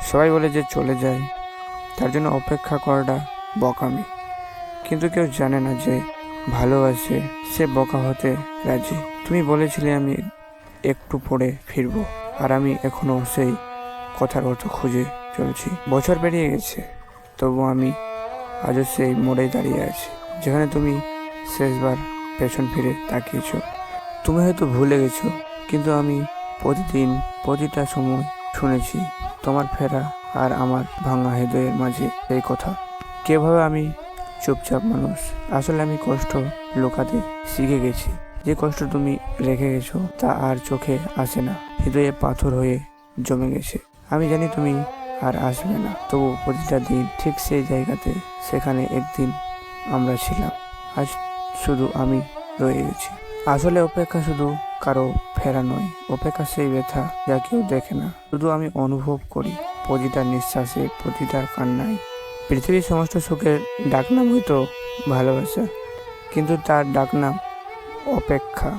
সবাই বলে যে চলে যায়, তার জন্য অপেক্ষা করাটা বোকামি। কিন্তু কেউ জানে না যে ভালোবাসে সে বোকা হতে রাজি। তুমি বলেছিলে আমি একটু পরে ফিরবো, আর আমি এখনো সেই কথার অর্থ খুঁজে চলছি। বছর পেরিয়ে গেছে, তবু আমি আজও সেই মোড়ে দাঁড়িয়ে আছি যেখানে তুমি শেষবার পেছন ফিরে তাকিয়েছ। তুমি হয়তো ভুলে গেছো, কিন্তু আমি প্রতিদিন প্রতিটা সময় শুনেছি তোমার ফেরা আর আমার ভাঙা হৃদয়ের মাঝে এই কথা। কিভাবে আমি চুপচাপ মানুষ, আসলে আমি কষ্ট লুকাতে শিখে গেছি। যে কষ্ট তুমি রেখে গেছো তা আর চোখে আসে না, হৃদয়ে পাথর হয়ে জমে গেছে। আমি জানি তুমি আর আসবে না, তবু প্রতিটা দিন ঠিক সেই জায়গাতে, সেখানে একদিন আমরা ছিলাম, আজ শুধু আমি রয়ে গেছি। আসলে অপেক্ষা শুধু কারো ফেরা নয়, অপেক্ষা সেই ব্যথা যা কেউ দেখে না, শুধু আমি অনুভব করি প্রতিটা নিঃশ্বাসে, প্রতিটা কান্নায়। পৃথিবীর সমস্ত সুখের ডাকনাম হয়তো ভালোবাসা, কিন্তু তার ডাকনাম অপেক্ষা।